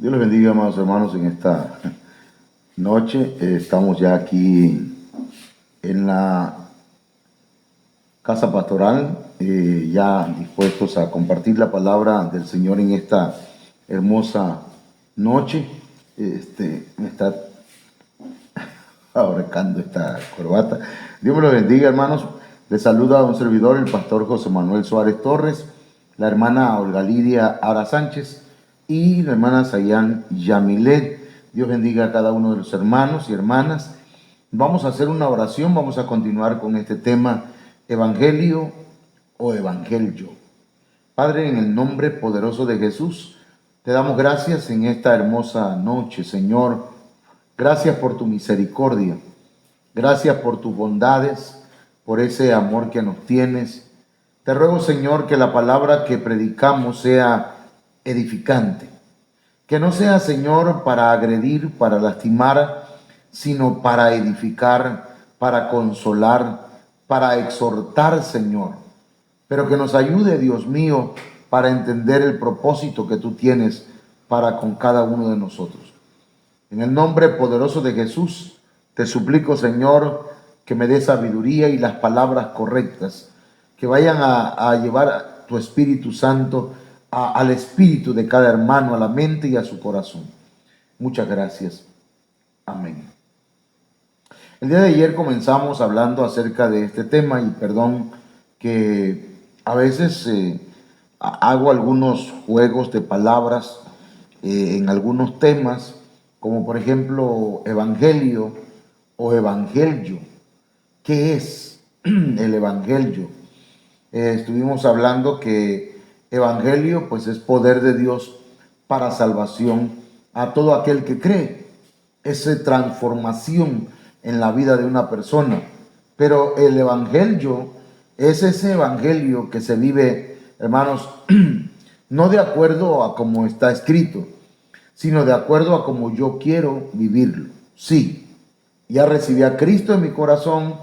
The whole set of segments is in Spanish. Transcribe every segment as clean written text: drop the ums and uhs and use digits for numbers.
Dios les bendiga, amados hermanos, en esta noche. Estamos ya aquí en la casa pastoral, ya dispuestos a compartir la palabra del Señor en esta hermosa noche. Me está abarcando esta corbata. Dios me lo bendiga, hermanos. Les saluda a un servidor, el pastor José Manuel Suárez Torres, la hermana Olga Lidia Ara Sánchez y la hermana Sayan Yamilet. Dios bendiga a cada uno de los hermanos y hermanas. Vamos a hacer una oración, vamos a continuar con este tema, Evangelio o Evangelio. Padre, en el nombre poderoso de Jesús, te damos gracias en esta hermosa noche, Señor. Gracias por tu misericordia, gracias por tus bondades, por ese amor que nos tienes. Te ruego, Señor, que la palabra que predicamos sea edificante, que no sea, Señor, para agredir, para lastimar, sino para edificar, para consolar, para exhortar, Señor. Pero que nos ayude, Dios mío, para entender el propósito que tú tienes para con cada uno de nosotros. En el nombre poderoso de Jesús, te suplico, Señor, que me dé sabiduría y las palabras correctas, que vayan a llevar a tu Espíritu Santo al espíritu de cada hermano, a la mente y a su corazón. Muchas gracias. Amén. El día de ayer comenzamos hablando acerca de este tema y perdón que a veces hago algunos juegos de palabras en algunos temas, como por ejemplo evangelio o evangelio. ¿Qué es el evangelio? Estuvimos hablando que evangelio pues es poder de Dios para salvación a todo aquel que cree. Es transformación en la vida de una persona. Pero el evangelio es ese evangelio que se vive, hermanos, no de acuerdo a como está escrito, sino de acuerdo a como yo quiero vivirlo. Sí, ya recibí a Cristo en mi corazón,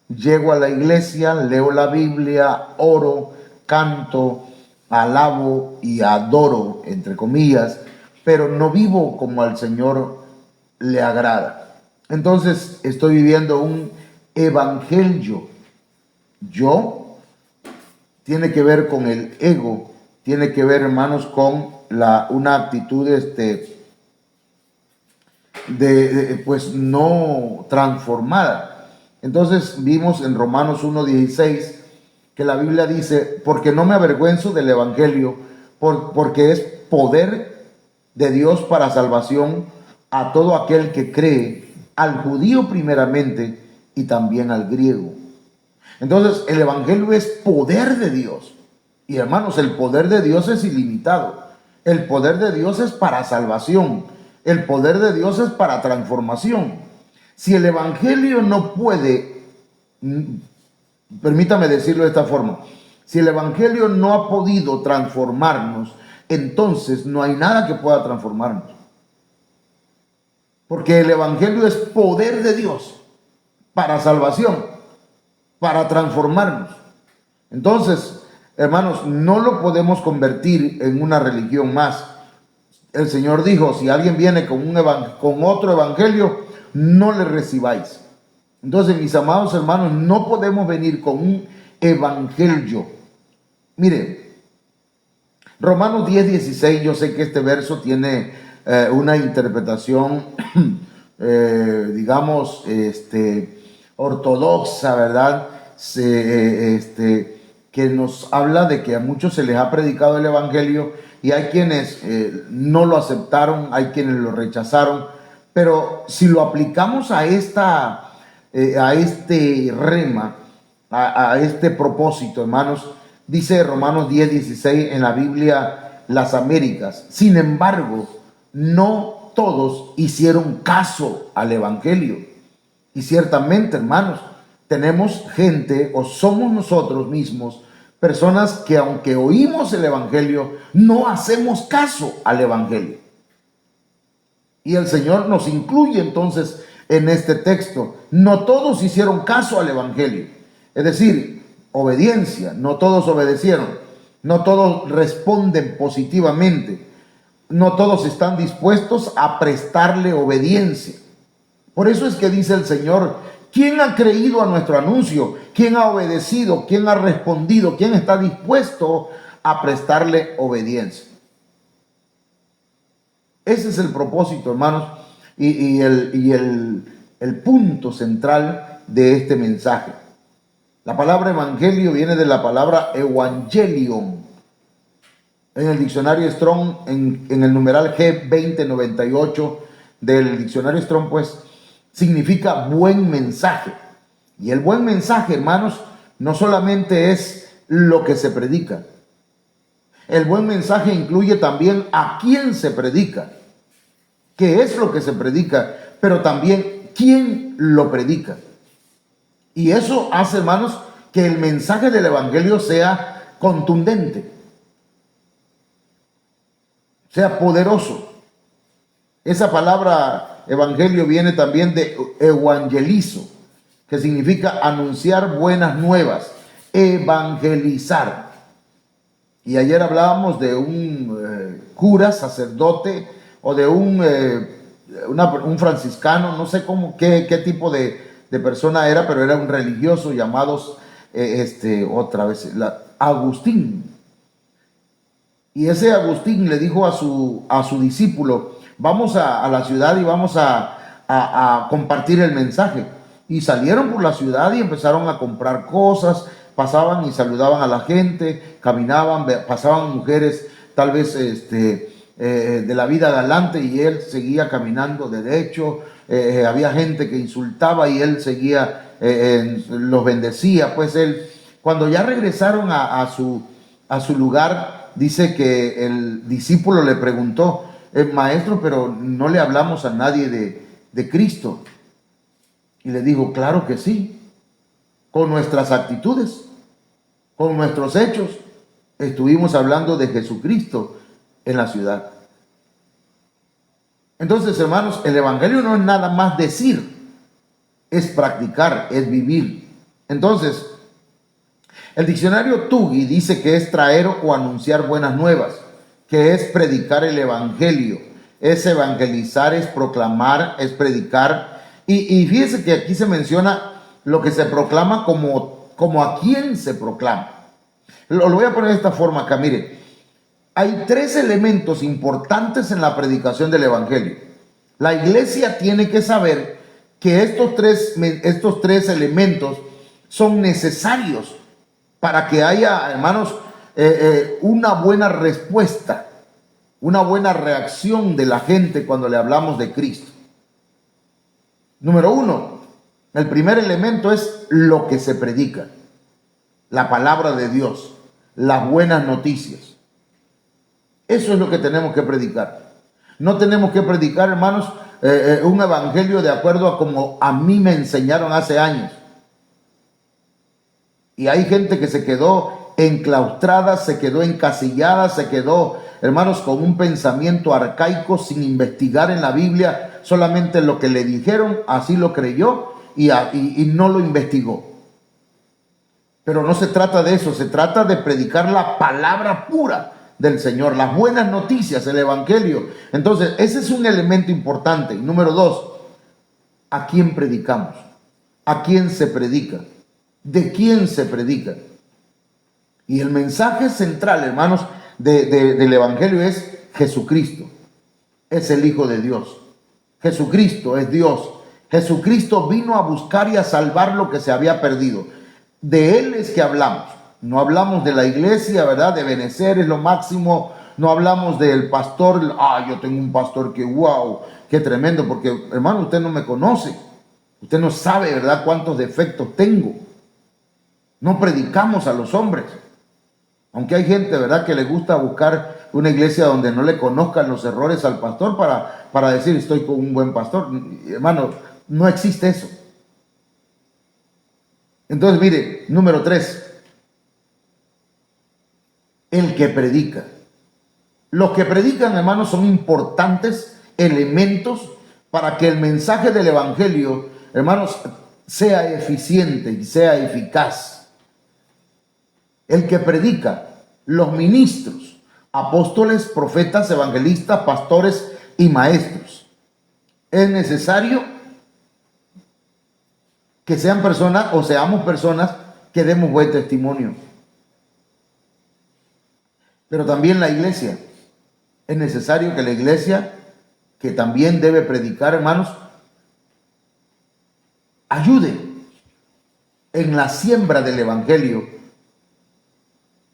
llego a la iglesia, leo la Biblia, oro, canto, alabo y adoro, entre comillas, pero no vivo como al Señor le agrada. Entonces estoy viviendo un evangelio. Yo tiene que ver con el ego, tiene que ver, hermanos, con una actitud pues no transformada. Entonces vimos en Romanos 1:16 que la Biblia dice, porque no me avergüenzo del evangelio, porque es poder de Dios para salvación a todo aquel que cree, al judío primeramente y también al griego. Entonces el evangelio es poder de Dios. Y hermanos, el poder de Dios es ilimitado. El poder de Dios es para salvación. El poder de Dios es para transformación. Si el evangelio no puede, permítame decirlo de esta forma, si el evangelio no ha podido transformarnos, entonces no hay nada que pueda transformarnos. Porque el evangelio es poder de Dios para salvación, para transformarnos. Entonces, hermanos, no lo podemos convertir en una religión más. El Señor dijo, si alguien viene con otro evangelio, no le recibáis. Entonces, mis amados hermanos, no podemos venir con un evangelio. Mire, Romanos 10:16, yo sé que este verso tiene una interpretación, digamos, ortodoxa, ¿verdad? Que nos habla de que a muchos se les ha predicado el evangelio y hay quienes no lo aceptaron, hay quienes lo rechazaron, pero si lo aplicamos a este rema, a este propósito, hermanos, dice Romanos 10:16 en la Biblia Las Américas, sin embargo, no todos hicieron caso al evangelio. Y ciertamente, hermanos, tenemos gente, o somos nosotros mismos, personas que aunque oímos el evangelio, no hacemos caso al evangelio. Y el Señor nos incluye entonces en este texto. No todos hicieron caso al evangelio. Es decir, obediencia. No todos obedecieron. No todos responden positivamente. no todos están dispuestos a prestarle obediencia. Por eso es que dice el Señor: ¿quién ha creído a nuestro anuncio? ¿Quién ha obedecido? ¿Quién ha respondido? ¿Quién está dispuesto a prestarle obediencia? Ese es el propósito, hermanos, y el punto central de este mensaje. La palabra evangelio viene de la palabra evangelion. En el diccionario Strong, en el numeral G2098 del diccionario Strong, pues, significa buen mensaje. Y el buen mensaje, hermanos, no solamente es lo que se predica. El buen mensaje incluye también a quién se predica, qué es lo que se predica, pero también quién lo predica. Y eso hace, hermanos, que el mensaje del evangelio sea contundente, sea poderoso. Esa palabra evangelio viene también de evangelizo, que significa anunciar buenas nuevas, evangelizar. Y ayer hablábamos de un cura, sacerdote, o de un franciscano, no sé qué tipo de persona era, pero era un religioso llamado, Agustín. Y ese Agustín le dijo a su discípulo: vamos a la ciudad y vamos a compartir el mensaje. Y salieron por la ciudad y empezaron a comprar cosas, pasaban y saludaban a la gente, caminaban, pasaban mujeres tal vez de la vida galante, y él seguía caminando derecho. Había gente que insultaba y él seguía, los bendecía. Pues él, cuando ya regresaron a su lugar, dice que el discípulo le preguntó: maestro, pero no le hablamos a nadie de Cristo. Y le dijo: claro que sí, con nuestras actitudes, con nuestros hechos, estuvimos hablando de Jesucristo en la ciudad. Entonces, hermanos, el evangelio no es nada más decir, es practicar, es vivir. Entonces, el diccionario Tuggy dice que es traer o anunciar buenas nuevas, que es predicar el evangelio, es evangelizar, es proclamar, es predicar. Y fíjese que aquí se menciona lo que se proclama como a quién se proclama. Lo voy a poner de esta forma acá, mire. Hay tres elementos importantes en la predicación del evangelio. La iglesia tiene que saber que estos tres elementos son necesarios para que haya, hermanos, una buena respuesta, una buena reacción de la gente cuando le hablamos de Cristo. Número uno, el primer elemento es lo que se predica, la palabra de Dios, las buenas noticias. Eso es lo que tenemos que predicar. No tenemos que predicar, hermanos, un evangelio de acuerdo a como a mí me enseñaron hace años. Y hay gente que se quedó enclaustrada, se quedó encasillada, se quedó, hermanos, con un pensamiento arcaico, sin investigar en la Biblia, solamente lo que le dijeron, así lo creyó y no lo investigó. Pero no se trata de eso, se trata de predicar la palabra pura del Señor, las buenas noticias, el evangelio. Entonces, ese es un elemento importante. Y número dos, ¿a quién predicamos? ¿A quién se predica? ¿De quién se predica? Y el mensaje central, hermanos, del evangelio es Jesucristo. Es el Hijo de Dios. Jesucristo es Dios. Jesucristo vino a buscar y a salvar lo que se había perdido. De Él es que hablamos. No hablamos de la iglesia, ¿verdad? De Benecer es lo máximo. No hablamos del pastor. Yo tengo un pastor que wow, qué tremendo. Porque, hermano, usted no me conoce. Usted no sabe, ¿verdad?, cuántos defectos tengo. No predicamos a los hombres. Aunque hay gente, ¿verdad?, que le gusta buscar una iglesia donde no le conozcan los errores al pastor para decir estoy con un buen pastor. Hermano, no existe eso. Entonces, mire, número 3. El que predica. Los que predican, hermanos, son importantes elementos para que el mensaje del evangelio, hermanos, sea eficiente y sea eficaz. El que predica, los ministros, apóstoles, profetas, evangelistas, pastores y maestros. Es necesario que sean personas o seamos personas que demos buen testimonio. Pero también la iglesia. Es necesario que la iglesia, que también debe predicar, hermanos, ayude en la siembra del evangelio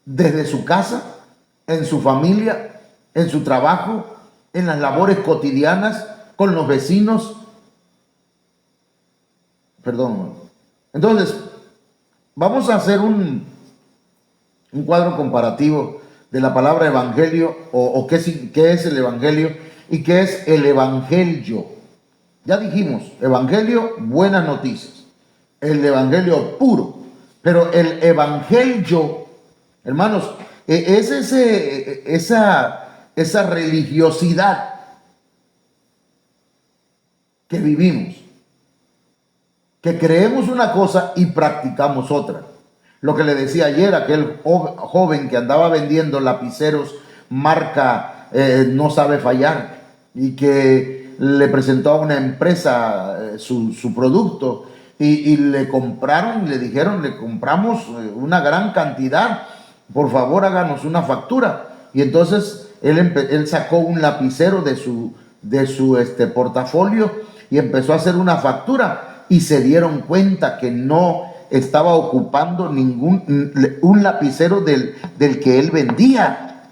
desde su casa, en su familia, en su trabajo, en las labores cotidianas, con los vecinos. Perdón. Entonces, vamos a hacer un cuadro comparativo de la palabra evangelio o qué es el evangelio y qué es el evangelio. Ya dijimos, evangelio, buenas noticias. El evangelio puro. Pero el evangelio, hermanos, es esa religiosidad que vivimos, que creemos una cosa y practicamos otra. Lo que le decía ayer, aquel joven que andaba vendiendo lapiceros marca No Sabe Fallar y que le presentó a una empresa su producto y le compraron, le dijeron, le compramos una gran cantidad, por favor háganos una factura. Y entonces él sacó un lapicero de su portafolio y empezó a hacer una factura y se dieron cuenta que no estaba ocupando un lapicero del que él vendía.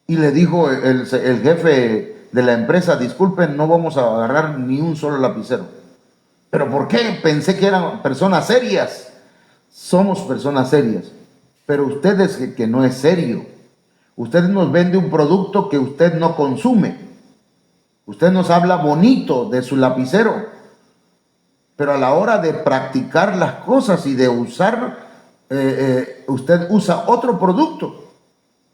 Y le dijo el jefe de la empresa: disculpen, no vamos a agarrar ni un solo lapicero. ¿Pero por qué? Pensé que eran personas serias. Somos personas serias, pero usted es que no es serio. Usted nos vende un producto que usted no consume. Usted nos habla bonito de su lapicero, pero a la hora de practicar las cosas y de usar, usted usa otro producto.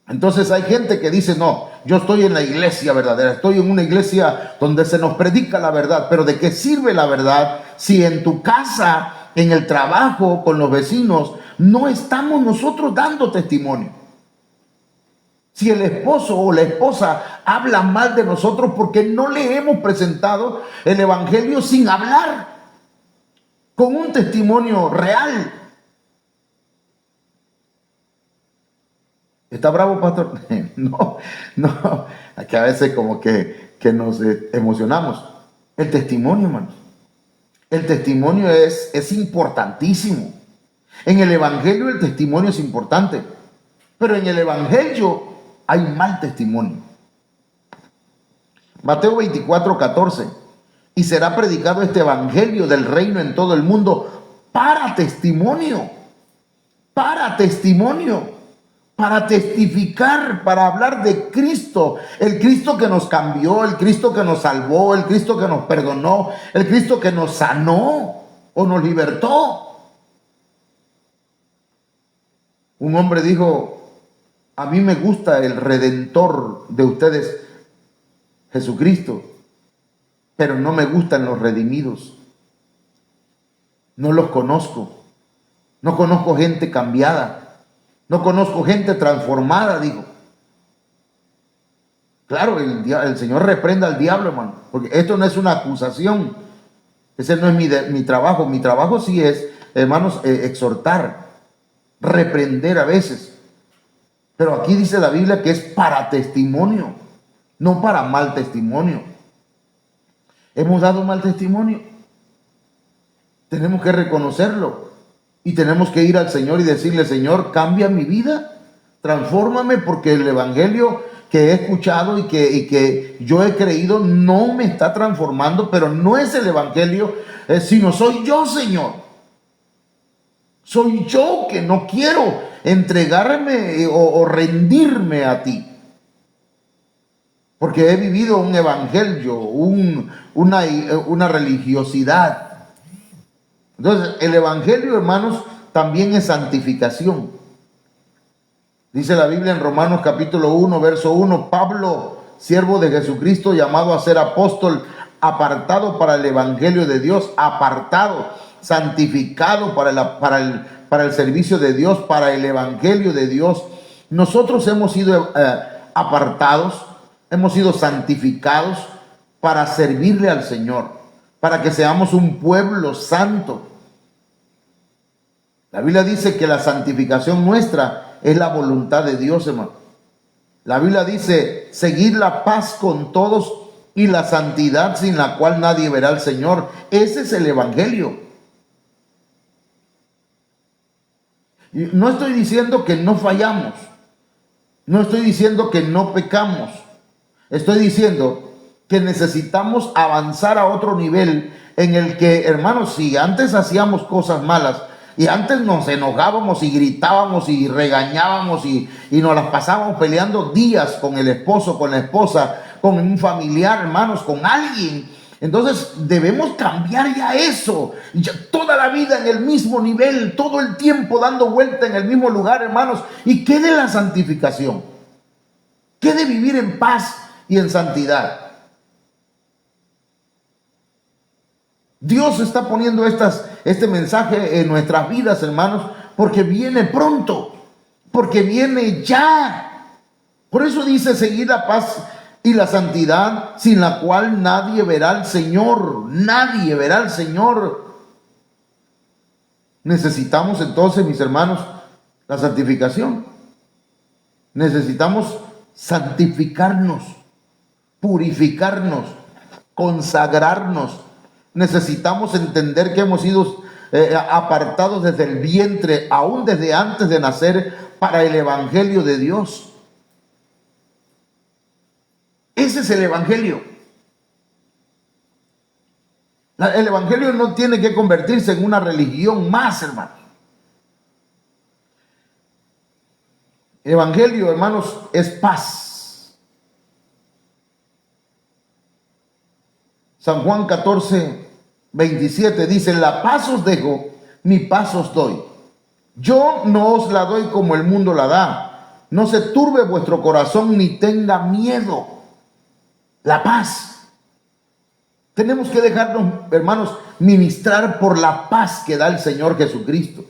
Entonces hay gente que dice: no, yo estoy en la iglesia verdadera, estoy en una iglesia donde se nos predica la verdad. Pero ¿de qué sirve la verdad si en tu casa, en el trabajo, con los vecinos, no estamos nosotros dando testimonio? Si el esposo o la esposa habla mal de nosotros porque no le hemos presentado el evangelio sin hablar, con un testimonio real. ¿Está bravo, pastor? No, que a veces como que nos emocionamos. El testimonio, hermanos. El testimonio es importantísimo. En el evangelio el testimonio es importante, pero en el evangelio hay mal testimonio. Mateo 24:14. Y será predicado este evangelio del reino en todo el mundo para testimonio, para testificar, para hablar de Cristo, el Cristo que nos cambió, el Cristo que nos salvó, el Cristo que nos perdonó, el Cristo que nos sanó o nos libertó. Un hombre dijo: a mí me gusta el Redentor de ustedes, Jesucristo, pero no me gustan los redimidos. No los conozco. No conozco gente cambiada. No conozco gente transformada, dijo. Claro, el Señor reprenda al diablo, hermano, porque esto no es una acusación. Ese no es mi trabajo. Mi trabajo sí es, hermanos, exhortar, reprender a veces. Pero aquí dice la Biblia que es para testimonio, no para mal testimonio. ¿Hemos dado mal testimonio? Tenemos que reconocerlo y tenemos que ir al Señor y decirle: Señor, cambia mi vida, transfórmame, porque el evangelio que he escuchado y que yo he creído no me está transformando. Pero no es el evangelio, sino soy yo, Señor. Soy yo que no quiero entregarme o rendirme a ti, porque he vivido un evangelio, una religiosidad. Entonces, el evangelio, hermanos, también es santificación. Dice la Biblia en Romanos capítulo 1, verso 1: Pablo, siervo de Jesucristo, llamado a ser apóstol, apartado para el evangelio de Dios, apartado, santificado para el servicio de Dios, para el evangelio de Dios, nosotros hemos sido apartados, hemos sido santificados para servirle al Señor, para que seamos un pueblo santo. La Biblia dice que la santificación nuestra es la voluntad de Dios, hermano. La Biblia dice, seguid la paz con todos y la santidad sin la cual nadie verá al Señor. Ese es el Evangelio. Y no estoy diciendo que no fallamos. No estoy diciendo que no pecamos. Estoy diciendo que necesitamos avanzar a otro nivel en el que, hermanos, si antes hacíamos cosas malas y antes nos enojábamos y gritábamos y regañábamos y nos las pasábamos peleando días con el esposo, con la esposa, con un familiar, hermanos, con alguien, entonces debemos cambiar ya eso. Ya toda la vida en el mismo nivel, todo el tiempo dando vuelta en el mismo lugar, hermanos. ¿Y qué de la santificación? ¿Qué de vivir en paz y en santidad? Dios está poniendo este mensaje en nuestras vidas, hermanos, porque viene pronto, porque viene ya. Por eso dice, seguid la paz y la santidad, sin la cual nadie verá al Señor. Nadie verá al Señor. Necesitamos entonces, mis hermanos, la santificación. Necesitamos santificarnos, purificarnos, consagrarnos. Necesitamos entender que hemos sido apartados desde el vientre, aún desde antes de nacer, para el Evangelio de Dios. Ese es el Evangelio. El Evangelio no tiene que convertirse en una religión más, hermanos. El Evangelio, hermanos, es paz. San Juan 14:27 dice, la paz os dejo, mi paz os doy. Yo no os la doy como el mundo la da. No se turbe vuestro corazón ni tenga miedo. La paz. Tenemos que dejarnos, hermanos, ministrar por la paz que da el Señor Jesucristo.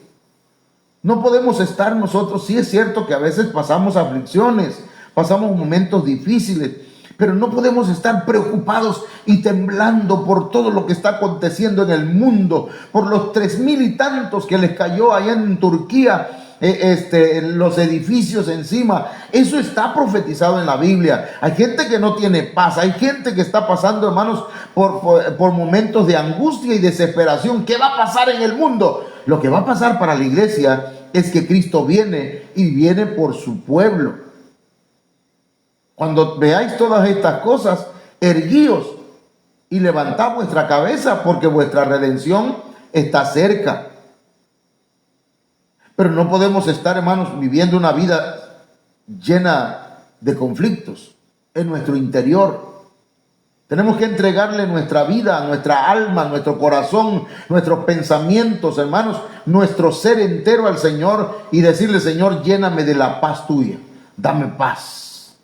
No podemos estar nosotros, sí es cierto que a veces pasamos aflicciones, pasamos momentos difíciles, pero no podemos estar preocupados y temblando por todo lo que está aconteciendo en el mundo, por los 3,000 y tantos que les cayó allá en Turquía, los edificios encima. Eso está profetizado en la Biblia. Hay gente que no tiene paz, hay gente que está pasando, hermanos, por momentos de angustia y desesperación. ¿Qué va a pasar en el mundo? Lo que va a pasar para la iglesia es que Cristo viene y viene por su pueblo. Cuando veáis todas estas cosas, erguíos y levantad vuestra cabeza, porque vuestra redención está cerca. Pero no podemos estar, hermanos, viviendo una vida llena de conflictos en nuestro interior. Tenemos que entregarle nuestra vida, nuestra alma, nuestro corazón, nuestros pensamientos, hermanos, nuestro ser entero al Señor y decirle, Señor, lléname de la paz tuya. Dame paz.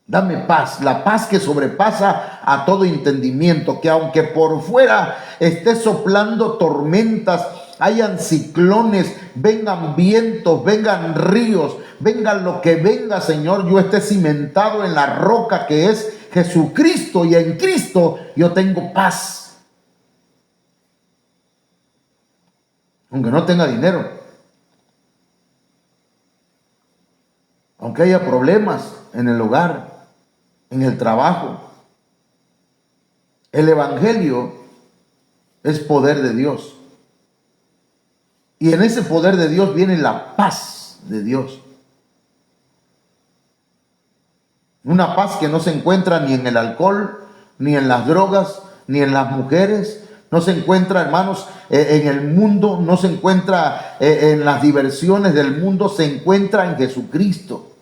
Dame paz, la paz que sobrepasa a todo entendimiento, que aunque por fuera esté soplando tormentas, hayan ciclones, vengan vientos, vengan ríos, venga lo que venga, Señor, yo esté cimentado en la roca que es Jesucristo, y en Cristo yo tengo paz. Aunque no tenga dinero, aunque haya problemas en el hogar, en el trabajo, el Evangelio es poder de Dios. Y en ese poder de Dios viene la paz de Dios. Una paz que no se encuentra ni en el alcohol, ni en las drogas, ni en las mujeres. No se encuentra, hermanos, en el mundo, no se encuentra en las diversiones del mundo, se encuentra en Jesucristo.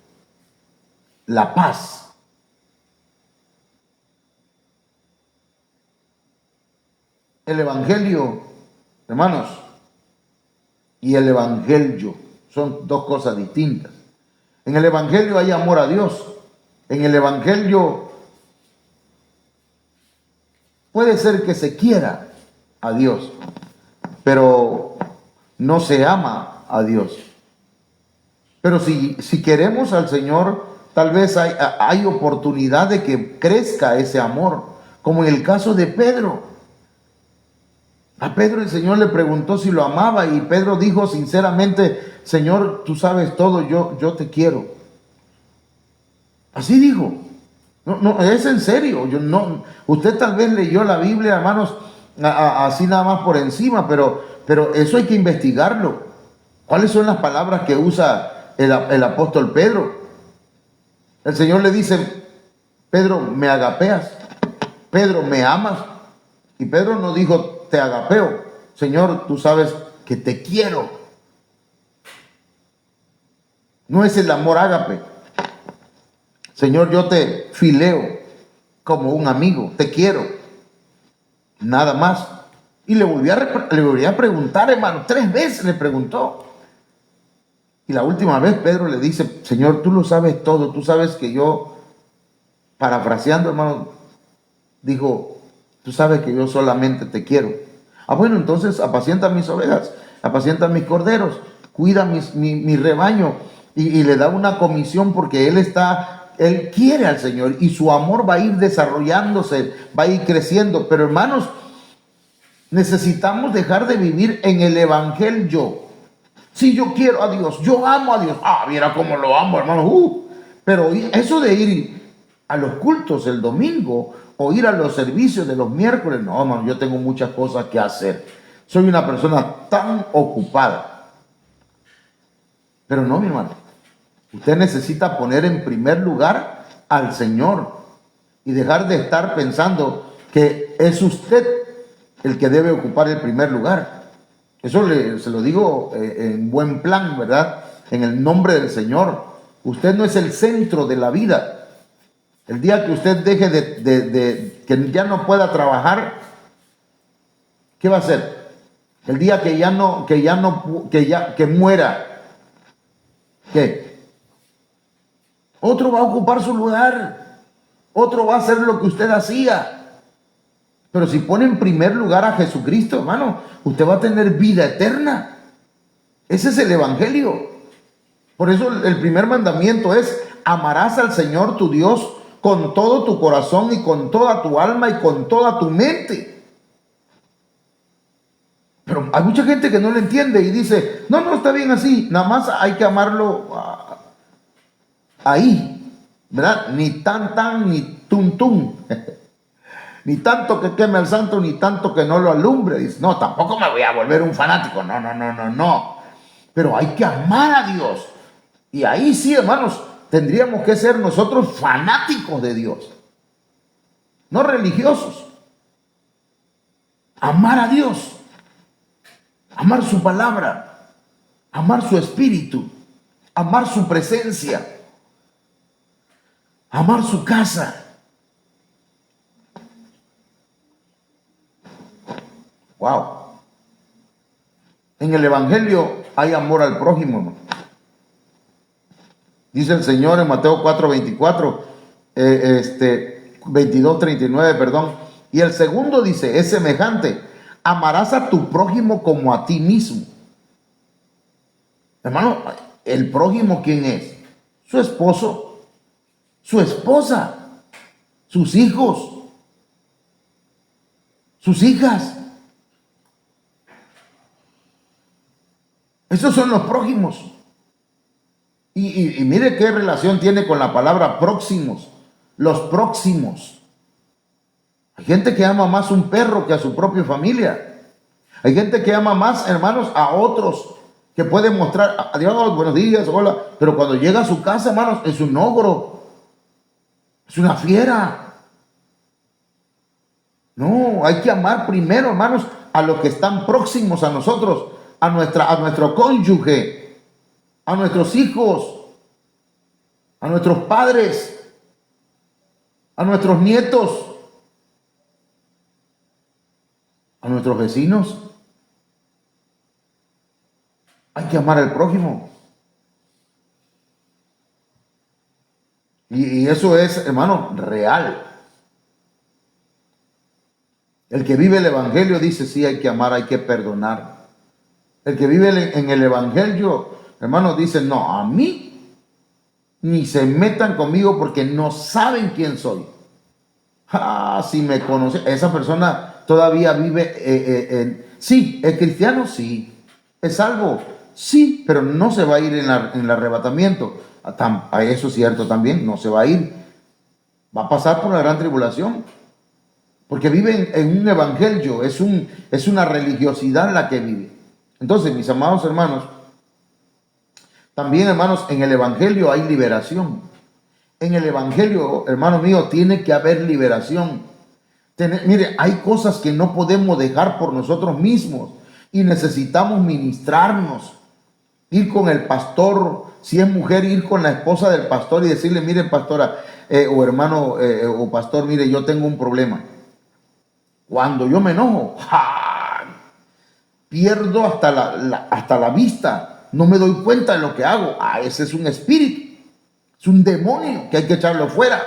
La paz. El Evangelio, hermanos, y el Evangelio son dos cosas distintas. En el Evangelio hay amor a Dios. En el Evangelio puede ser que se quiera a Dios, pero no se ama a Dios. Pero si queremos al Señor, tal vez hay oportunidad de que crezca ese amor, como en el caso de Pedro. A Pedro el Señor le preguntó si lo amaba y Pedro dijo sinceramente: Señor, tú sabes todo, yo te quiero. Así dijo. No, es en serio. Usted tal vez leyó la Biblia, hermanos, así nada más por encima, pero eso hay que investigarlo. ¿Cuáles son las palabras que usa el apóstol Pedro? El Señor le dice: Pedro, me agapeas. Pedro, me amas. Y Pedro no dijo: te agapeo. Señor, tú sabes que te quiero. No es el amor ágape. Señor, yo te fileo como un amigo, te quiero. Nada más. Y le volví a preguntar, hermano, 3 veces le preguntó. Y la última vez Pedro le dice: Señor, tú lo sabes todo, tú sabes que yo, parafraseando, hermano, dijo: tú sabes que yo solamente te quiero. Bueno, entonces apacienta mis ovejas, apacienta mis corderos, cuida mi rebaño. Y le da una comisión porque él quiere al Señor y su amor va a ir desarrollándose, va a ir creciendo. Pero hermanos, necesitamos dejar de vivir en el evangelio. Si yo quiero a Dios, yo amo a Dios. Mira cómo lo amo, hermano. Pero eso de ir a los cultos el domingo o ir a los servicios de los miércoles, no, hermano, yo tengo muchas cosas que hacer. Soy una persona tan ocupada. Pero no, mi hermano. Usted necesita poner en primer lugar al Señor y dejar de estar pensando que es usted el que debe ocupar el primer lugar. Eso se lo digo en buen plan, ¿verdad? En el nombre del Señor. Usted no es el centro de la vida. El día que usted deje que ya no pueda trabajar, ¿qué va a hacer? El día que muera, ¿qué? Otro va a ocupar su lugar. Otro va a hacer lo que usted hacía. Pero si pone en primer lugar a Jesucristo, hermano, usted va a tener vida eterna. Ese es el evangelio. Por eso el primer mandamiento es: amarás al Señor tu Dios con todo tu corazón y con toda tu alma y con toda tu mente. Pero hay mucha gente que no lo entiende y dice: no, está bien así, nada más hay que amarlo ahí, ¿verdad? Ni tan, ni tum. Ni tanto que queme al santo, ni tanto que no lo alumbre. Dice: no, tampoco me voy a volver un fanático. No. Pero hay que amar a Dios. Y ahí sí, hermanos, tendríamos que ser nosotros fanáticos de Dios. No religiosos. Amar a Dios. Amar su palabra. Amar su espíritu. Amar su presencia. Amar su casa. Wow. En el evangelio hay amor al prójimo, hermano. Dice el Señor en Mateo 4:24, 22:39, perdón. Y el segundo dice, es semejante: amarás a tu prójimo como a ti mismo. Hermano, ¿el prójimo quién es? Su esposo, su esposa, sus hijos, sus hijas. Esos son los prójimos. Y mire qué relación tiene con la palabra próximos. Los próximos. Hay gente que ama más un perro que a su propia familia. Hay gente que ama más, hermanos, a otros, que puede mostrar: adiós, buenos días, hola. Pero cuando llega a su casa, hermanos, es un ogro. Es una fiera. No, hay que amar primero, hermanos, a los que están próximos a nosotros, a nuestro cónyuge, a nuestros hijos, a nuestros padres, a nuestros nietos, a nuestros vecinos. Hay que amar al prójimo. Y eso es, hermano, real. El que vive el evangelio dice: sí, hay que amar, hay que perdonar. El que vive en el evangelio hermanos, dicen, no, a mí ni se metan conmigo porque no saben quién soy. Ah, si me conoce, esa persona todavía vive sí, es cristiano, sí, es salvo, sí, pero no se va a ir en el arrebatamiento. A eso es cierto también, no se va a ir, va a pasar por la gran tribulación, porque vive en un evangelio, es una religiosidad la que vive. Entonces, mis amados hermanos, también, hermanos, en el evangelio hay liberación. En el evangelio, hermano mío, tiene que haber liberación. Mire, hay cosas que no podemos dejar por nosotros mismos y necesitamos ministrarnos. Ir con el pastor, si es mujer, ir con la esposa del pastor y decirle, mire, pastora, o hermano, o pastor, mire, yo tengo un problema. Cuando yo me enojo, ¡ja!, pierdo hasta la vista, no me doy cuenta de lo que hago. Ese es un espíritu, es un demonio que hay que echarlo fuera.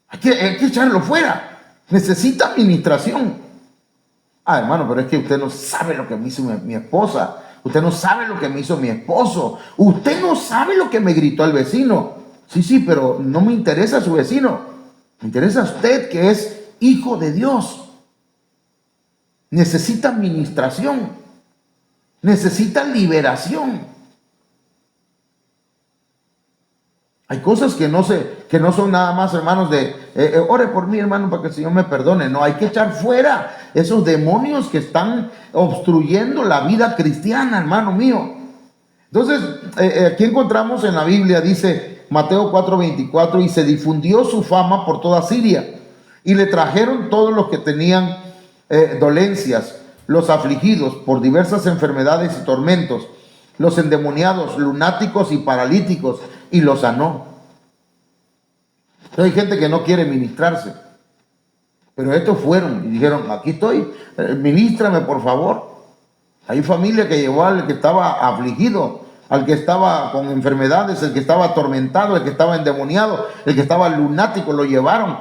Hay que echarlo fuera. Necesita administración. Hermano, pero es que usted no sabe lo que me hizo mi esposa. Usted no sabe lo que me hizo mi esposo. Usted no sabe lo que me gritó el vecino. Sí, pero no me interesa su vecino. Me interesa usted, que es hijo de Dios. Necesita administración. Necesita liberación. Hay cosas que no son nada más, hermanos, ore por mí, hermano, para que el Señor me perdone. No, hay que echar fuera esos demonios que están obstruyendo la vida cristiana, hermano mío. Entonces, aquí encontramos en la Biblia, dice Mateo 4:24, y se difundió su fama por toda Siria, y le trajeron todos los que tenían dolencias, los afligidos por diversas enfermedades y tormentos, los endemoniados, lunáticos y paralíticos, y los sanó. Entonces hay gente que no quiere ministrarse, pero estos fueron y dijeron, aquí estoy, ministrame por favor. Hay familia que llevó al que estaba afligido, al que estaba con enfermedades, el que estaba atormentado, el que estaba endemoniado, el que estaba lunático, lo llevaron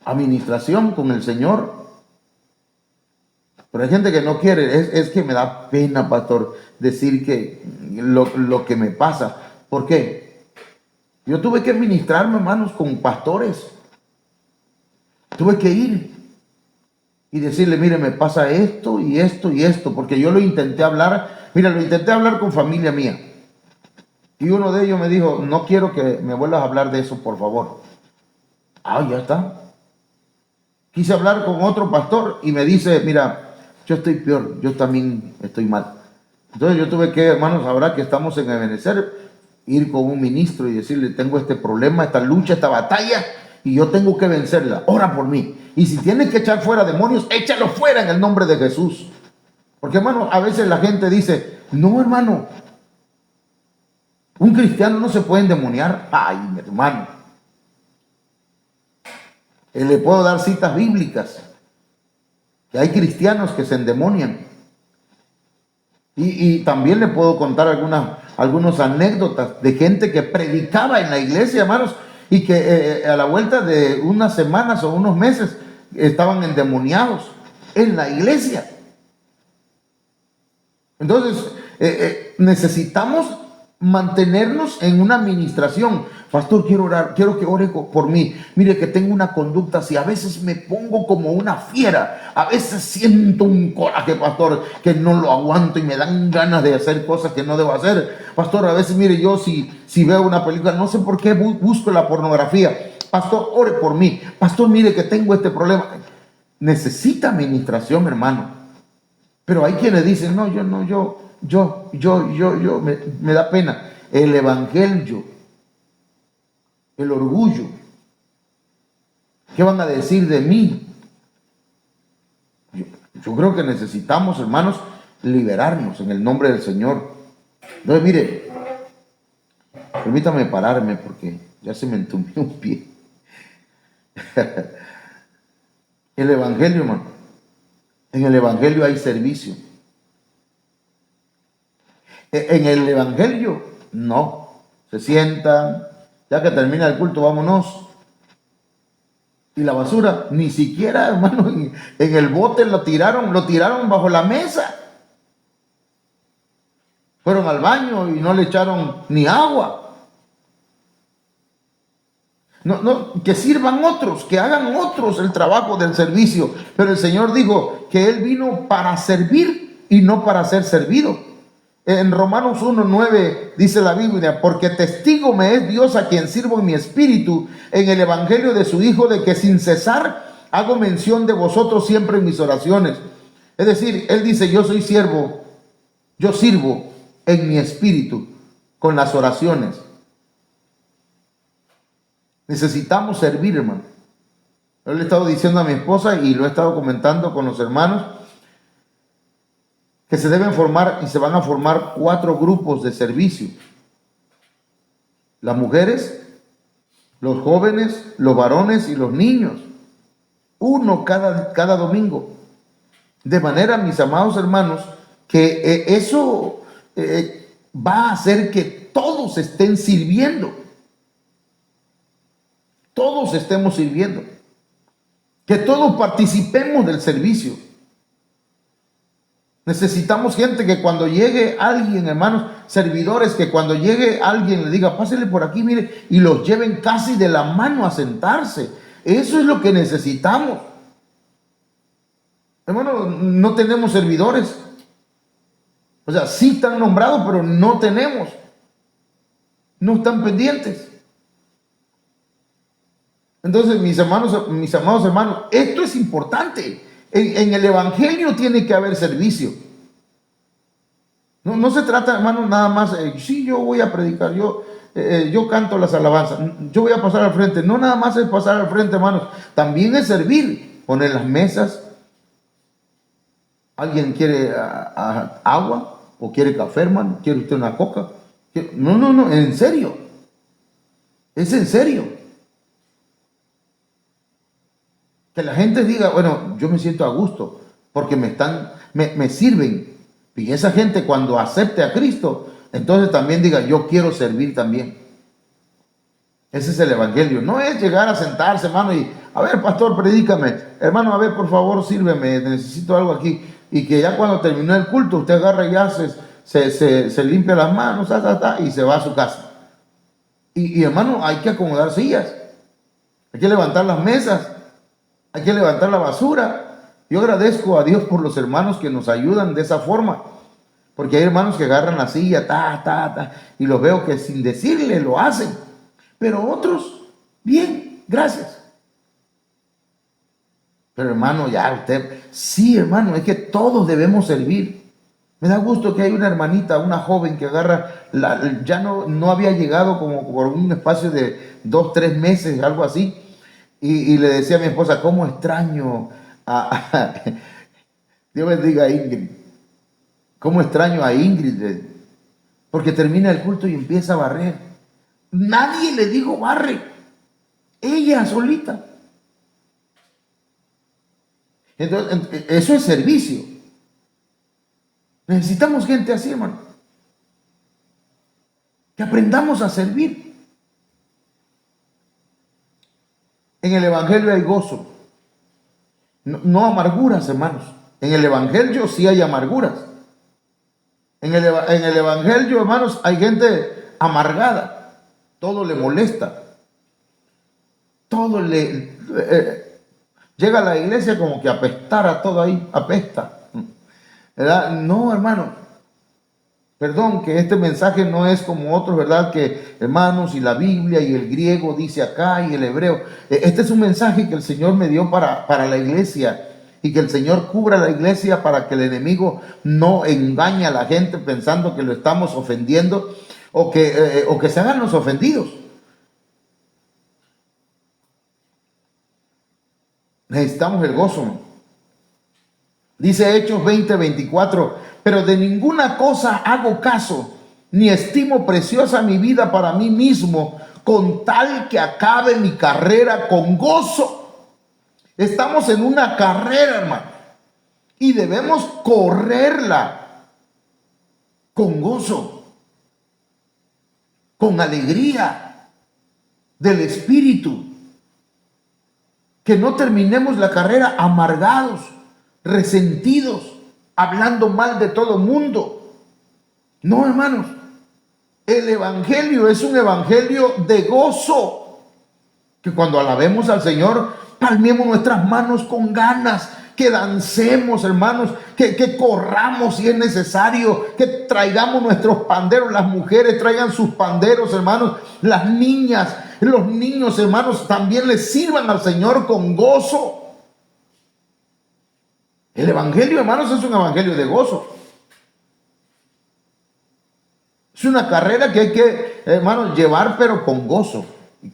a administración con el Señor. Pero hay gente que no quiere. Es que me da pena, pastor, decir que lo que me pasa. ¿Por qué? Yo tuve que ministrarme, hermanos, con pastores. Tuve que ir y decirle, mire, me pasa esto y esto y esto, porque yo lo intenté hablar. Mira, lo intenté hablar con familia mía. Y uno de ellos me dijo, no quiero que me vuelvas a hablar de eso, por favor. Ya está. Quise hablar con otro pastor y me dice, mira, yo estoy peor, yo también estoy mal. Entonces yo tuve que, hermanos, ahora que estamos en Ebenezer, ir con un ministro y decirle, tengo este problema, esta lucha, esta batalla, y yo tengo que vencerla, ora por mí. Y si tienes que echar fuera demonios, échalo fuera en el nombre de Jesús. Porque, hermano, a veces la gente dice, no, hermano, un cristiano no se puede endemoniar. Mi hermano, le puedo dar citas bíblicas, que hay cristianos que se endemonian. Y también le puedo contar algunas anécdotas de gente que predicaba en la iglesia, hermanos, y que a la vuelta de unas semanas o unos meses estaban endemoniados en la iglesia. Entonces, necesitamos mantenernos en una administración. Pastor, quiero orar, quiero que ore por mí. Mire que tengo una conducta así, a veces me pongo como una fiera, a veces siento un coraje, pastor, que no lo aguanto y me dan ganas de hacer cosas que no debo hacer. Pastor, a veces, mire, yo si veo una película, no sé por qué busco la pornografía. Pastor, ore por mí. Pastor, mire que tengo este problema. Necesita administración, hermano. Pero hay quienes dicen, no, me da pena. El evangelio, el orgullo, ¿qué van a decir de mí? Yo creo que necesitamos, hermanos, liberarnos en el nombre del Señor. Entonces, mire, permítame pararme porque ya se me entumió un pie. El evangelio, hermano. En el evangelio hay servicio. En el evangelio, no. Se sientan, ya que termina el culto, vámonos. Y la basura, ni siquiera, hermano, en el bote lo tiraron bajo la mesa. Fueron al baño y no le echaron ni agua. No, que sirvan otros, que hagan otros el trabajo del servicio. Pero el Señor dijo que Él vino para servir y no para ser servido. En Romanos 1:9 dice la Biblia: porque testigo me es Dios, a quien sirvo en mi espíritu, en el evangelio de su Hijo, de que sin cesar hago mención de vosotros siempre en mis oraciones. Es decir, Él dice: yo soy siervo, yo sirvo en mi espíritu con las oraciones. Necesitamos servir, hermano. Yo le he estado diciendo a mi esposa y lo he estado comentando con los hermanos, que se deben formar y se van a formar 4 grupos de servicio: las mujeres, los jóvenes, los varones y los niños. Uno cada domingo. De manera, mis amados hermanos, que eso va a hacer que todos estén sirviendo. Todos estemos sirviendo. Que todos participemos del servicio. Necesitamos gente que cuando llegue alguien, hermanos, servidores, que cuando llegue alguien le diga: pásele por aquí, mire, y los lleven casi de la mano a sentarse. Eso es lo que necesitamos. Hermano, no tenemos servidores. O sea, sí están nombrados, pero no tenemos. No están pendientes. Entonces, mis amados hermanos, esto es importante. En el evangelio tiene que haber servicio. No se trata, hermano, nada más, sí, yo voy a predicar, yo canto las alabanzas, yo voy a pasar al frente. No nada más es pasar al frente, hermanos, también es servir, poner las mesas. ¿Alguien quiere agua o quiere café, hermano? ¿Quiere usted una coca? No, en serio. Es en serio. Que la gente diga: bueno, yo me siento a gusto porque me sirven. Y esa gente, cuando acepte a Cristo, entonces también diga: yo quiero servir también. Ese es el evangelio. No es llegar a sentarse, hermano, y: a ver, pastor, predícame. Hermano, a ver, por favor, sírveme, necesito algo aquí. Y que ya cuando terminó el culto, usted agarra y ya se limpia las manos, y se va a su casa. Y hermano, hay que acomodar sillas. Hay que levantar las mesas. Hay que levantar la basura. Yo agradezco a Dios por los hermanos que nos ayudan de esa forma, porque hay hermanos que agarran la silla, y los veo que sin decirle lo hacen. Pero otros, bien, gracias. Pero hermano, ya usted, sí, hermano, es que todos debemos servir. Me da gusto que hay una hermanita, una joven que agarra, ya no había llegado como por un espacio de 2-3 meses, algo así. Y le decía a mi esposa: ¿cómo extraño Dios bendiga a Ingrid? ¿Cómo extraño a Ingrid? Porque termina el culto y empieza a barrer. Nadie le dijo: barre. Ella solita. Entonces, eso es servicio. Necesitamos gente así, hermano. Que aprendamos a servir. En el evangelio hay gozo, no amarguras, hermanos. En el evangelio sí hay amarguras. En el evangelio, hermanos, hay gente amargada. Todo le molesta. Todo llega a la iglesia como que apestara todo ahí, apesta. ¿Verdad? No, hermano. Perdón, que este mensaje no es como otros, ¿verdad? Que hermanos, y la Biblia y el griego dice acá y el hebreo. Este es un mensaje que el Señor me dio para la iglesia, y que el Señor cubra la iglesia para que el enemigo no engañe a la gente pensando que lo estamos ofendiendo, o que se hagan los ofendidos. Necesitamos el gozo. Dice Hechos 20:24: pero de ninguna cosa hago caso, ni estimo preciosa mi vida para mí mismo, con tal que acabe mi carrera con gozo. Estamos en una carrera, hermano, y debemos correrla con gozo, con alegría del Espíritu. Que no terminemos la carrera amargados, resentidos, hablando mal de todo mundo. No, hermanos. El evangelio es un evangelio de gozo. Que cuando alabemos al Señor, palmemos nuestras manos con ganas, que dancemos, hermanos, que corramos si es necesario, que traigamos nuestros panderos, las mujeres traigan sus panderos, hermanos, las niñas, los niños, hermanos, también les sirvan al Señor con gozo. El evangelio, hermanos, es un evangelio de gozo. Es una carrera que hay que, hermanos, llevar pero con gozo,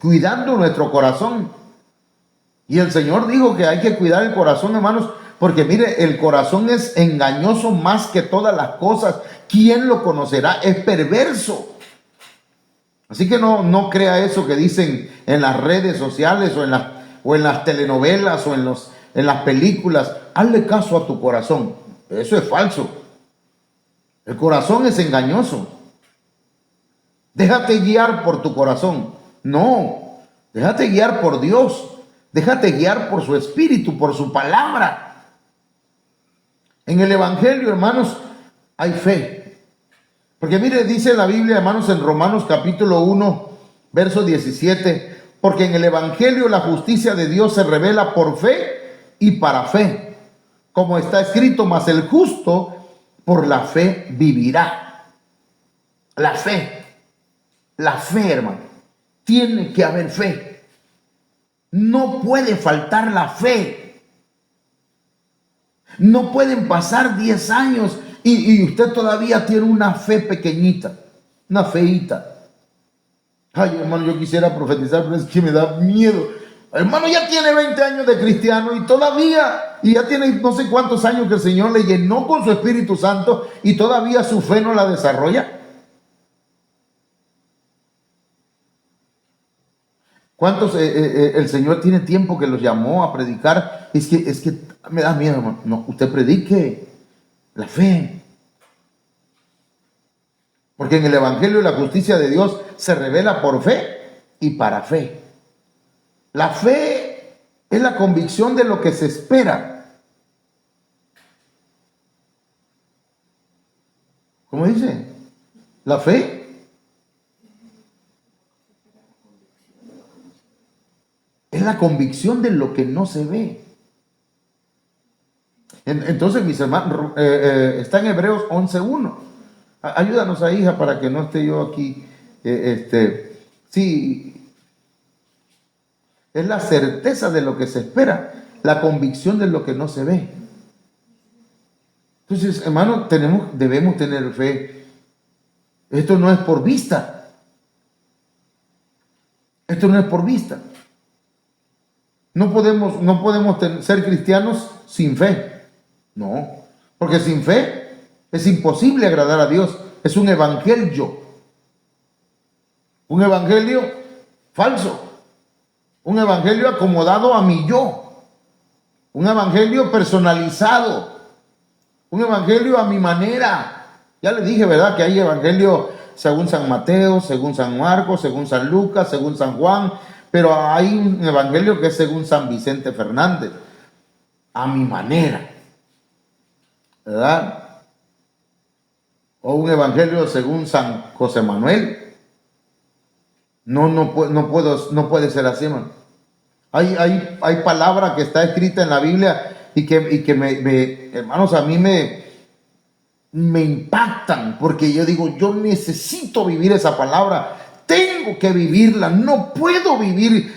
cuidando nuestro corazón. Y el Señor dijo que hay que cuidar el corazón, hermanos, porque mire, el corazón es engañoso más que todas las cosas. ¿Quién lo conocerá? Es perverso. Así que no crea eso que dicen en las redes sociales o en las telenovelas o en las películas. Hazle caso a tu corazón. Eso es falso. El corazón es engañoso. Déjate guiar por tu corazón. No, déjate guiar por Dios. Déjate guiar por su espíritu, por su palabra. En el evangelio, hermanos, hay fe. Porque mire, dice la Biblia, hermanos, en Romanos capítulo 1, verso 17, porque en el evangelio la justicia de Dios se revela por fe y para fe. Como está escrito, mas el justo por la fe vivirá. La fe, hermano. Tiene que haber fe. No puede faltar la fe. No pueden pasar 10 años y usted todavía tiene una fe pequeñita, una feíta. Ay, hermano, yo quisiera profetizar, pero es que me da miedo. Hermano, ya tiene 20 años de cristiano y ya tiene no sé cuántos años que el Señor le llenó con su Espíritu Santo y todavía su fe no la desarrolla. ¿Cuántos el Señor tiene tiempo que los llamó a predicar? Es que me da miedo, hermano. No, usted predique la fe. Porque en el evangelio la justicia de Dios se revela por fe y para fe. La fe es la convicción de lo que se espera. ¿Cómo dice? La fe es la convicción de lo que no se ve. Entonces, mis hermanos, está en Hebreos 11:1. Ayúdanos ahí, hija, para que no esté yo aquí. Sí, es la certeza de lo que se espera, la convicción de lo que no se ve. Entonces, hermano, debemos tener fe. Esto no es por vista. Esto no es por vista. No podemos ser cristianos sin fe. No, porque sin fe es imposible agradar a Dios. Es un evangelio. Un evangelio falso. Un evangelio acomodado a mi yo. Un evangelio personalizado. Un evangelio a mi manera. Ya le dije, ¿verdad? Que hay evangelio según San Mateo, según San Marcos, según San Lucas, según San Juan. Pero hay un evangelio que es según San Vicente Fernández. A mi manera. ¿Verdad? O un evangelio según San José Manuel. No puede ser así, hermano. Hay palabra que está escrita en la Biblia y que hermanos, a mí me impactan, porque yo digo, yo necesito vivir esa palabra, tengo que vivirla, no puedo vivir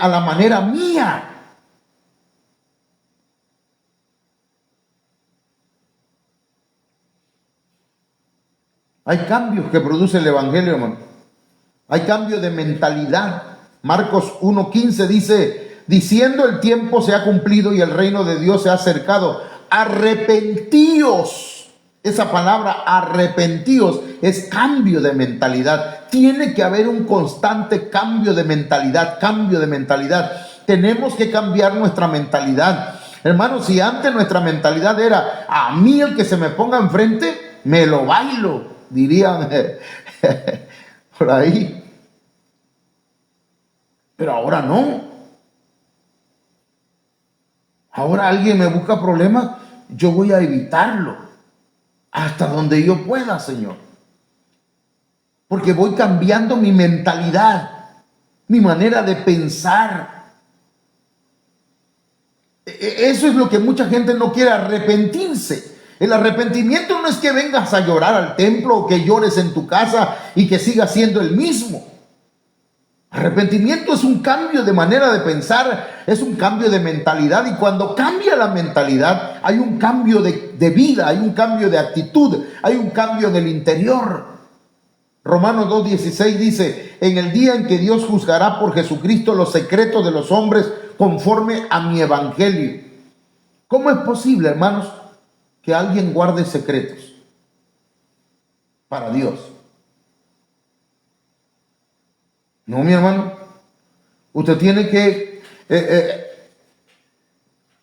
a la manera mía. Hay cambios que produce el evangelio, hermano. Hay cambio de mentalidad. Marcos 1:15 dice, diciendo el tiempo se ha cumplido y el reino de Dios se ha acercado. Arrepentíos. Esa palabra arrepentíos es cambio de mentalidad. Tiene que haber un constante cambio de mentalidad, Tenemos que cambiar nuestra mentalidad. Hermanos, si antes nuestra mentalidad era, a mí el que se me ponga enfrente, me lo bailo, dirían por ahí. Pero ahora no. Ahora alguien me busca problemas, yo voy a evitarlo hasta donde yo pueda, Señor. porque voy cambiando mi mentalidad, mi manera de pensar. Eso es lo que mucha gente no quiere, arrepentirse. El arrepentimiento no es que vengas a llorar al templo o que llores en tu casa y que sigas siendo el mismo. Arrepentimiento es un cambio de manera de pensar, es un cambio de mentalidad, y cuando cambia la mentalidad hay un cambio de vida, hay un cambio de actitud, hay un cambio en el interior. Romanos 2:16 dice: en el día en que Dios juzgará por Jesucristo los secretos de los hombres conforme a mi evangelio. ¿Cómo es posible, hermanos, que alguien guarde secretos para Dios? No, mi hermano. Usted tiene que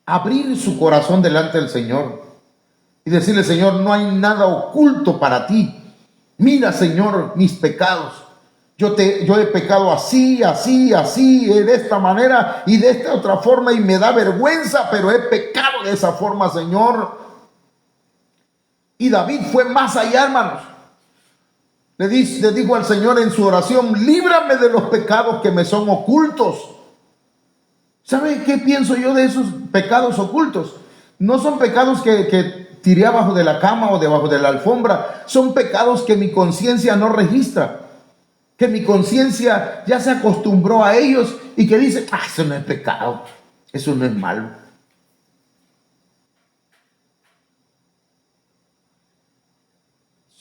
abrir su corazón delante del Señor y decirle: Señor, no hay nada oculto para ti. Mira, Señor, mis pecados. Yo he pecado así, de esta manera y de esta otra forma, y me da vergüenza, pero he pecado de esa forma, Señor. Y David fue más allá, hermanos. Le dijo al Señor en su oración: líbrame de los pecados que me son ocultos. ¿Sabe qué pienso yo de esos pecados ocultos? No son pecados que tiré abajo de la cama o debajo de la alfombra. Son pecados que mi conciencia no registra, que mi conciencia ya se acostumbró a ellos y que dice: eso no es pecado, eso no es malo.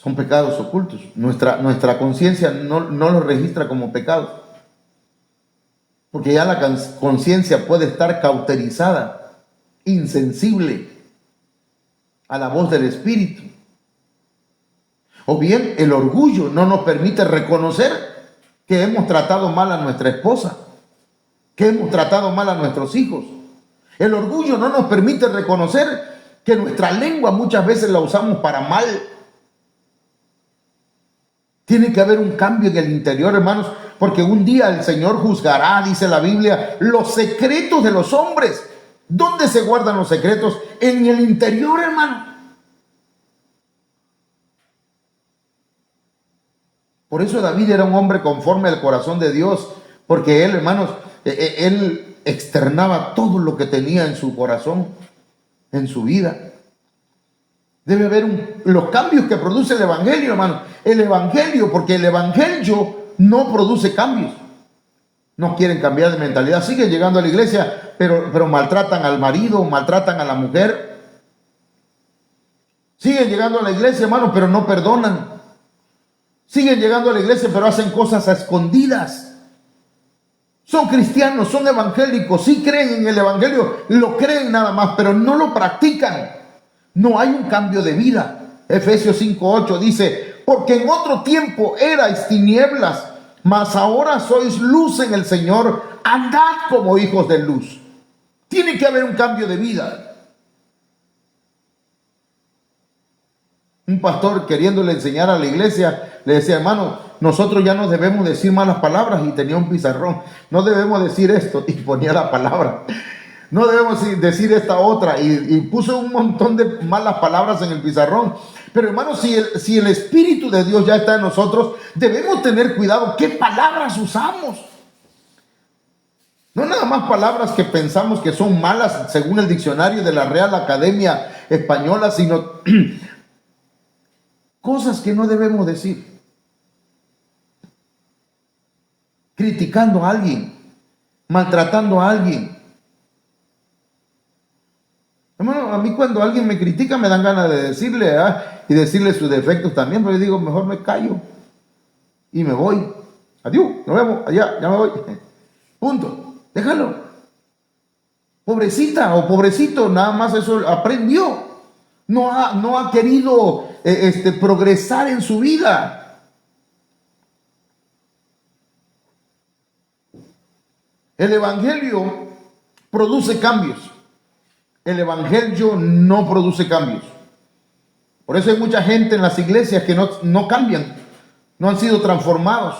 Son pecados ocultos. Nuestra conciencia no los registra como pecados, porque ya la conciencia puede estar cauterizada, insensible a la voz del Espíritu. O bien el orgullo no nos permite reconocer que hemos tratado mal a nuestra esposa, que hemos tratado mal a nuestros hijos. El orgullo no nos permite reconocer que nuestra lengua muchas veces la usamos para mal. Tiene que haber un cambio en el interior, hermanos, porque un día el Señor juzgará, dice la Biblia, los secretos de los hombres. ¿Dónde se guardan los secretos? En el interior, hermano. Por eso David era un hombre conforme al corazón de Dios, porque él, hermanos, él externaba todo lo que tenía en su corazón, en su vida. Debe haber los cambios que produce el Evangelio, hermano. El Evangelio, porque el Evangelio no produce cambios. No quieren cambiar de mentalidad. Siguen llegando a la iglesia, pero maltratan al marido, maltratan a la mujer. Siguen llegando a la iglesia, hermano, pero no perdonan. Siguen llegando a la iglesia, pero hacen cosas a escondidas. Son cristianos, son evangélicos, sí creen en el Evangelio, lo creen nada más, pero no lo practican. No hay un cambio de vida. Efesios 5:8 dice: porque en otro tiempo erais tinieblas, mas ahora sois luz en el Señor, andad como hijos de luz. Tiene que haber un cambio de vida. Un pastor, queriéndole enseñar a la iglesia, le decía: hermano, nosotros ya no debemos decir malas palabras, y tenía un pizarrón. No debemos decir esto, y ponía la palabra. No debemos decir esta otra, y puso un montón de malas palabras en el pizarrón. Pero hermanos, si el Espíritu de Dios ya está en nosotros, debemos tener cuidado qué palabras usamos. No nada más palabras que pensamos que son malas según el diccionario de la Real Academia Española, sino cosas que no debemos decir. Criticando a alguien, maltratando a alguien. Hermano, a mí cuando alguien me critica me dan ganas de decirle y decirle sus defectos también, pero yo digo: mejor me callo y me voy. Adiós, nos vemos, allá, ya me voy. Punto, déjalo. Pobrecita o pobrecito, nada más eso aprendió. No ha querido progresar en su vida. El Evangelio produce cambios. El Evangelio no produce cambios. Por eso hay mucha gente en las iglesias que no cambian, no han sido transformados.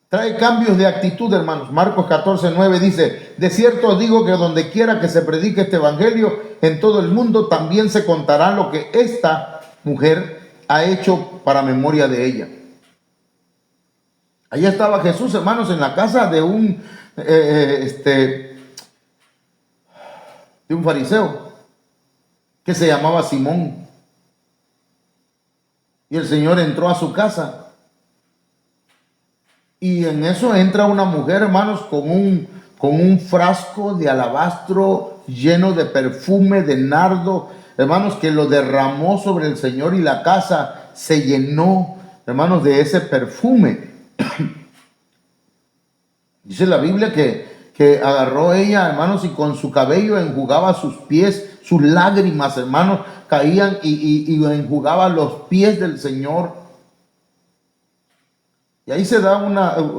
Trae cambios de actitud, hermanos. Marcos 14:9 dice: de cierto os digo que donde quiera que se predique este evangelio en todo el mundo, también se contará lo que esta mujer ha hecho para memoria de ella. Allá estaba Jesús, hermanos, en la casa de un fariseo que se llamaba Simón. Y el Señor entró a su casa. Y en eso entra una mujer, hermanos, con un frasco de alabastro lleno de perfume de nardo, hermanos, que lo derramó sobre el Señor, y la casa se llenó, hermanos, de ese perfume. Dice la Biblia que agarró ella, hermanos, y con su cabello enjugaba sus pies, sus lágrimas, hermanos, caían y enjugaba los pies del Señor. Y ahí se da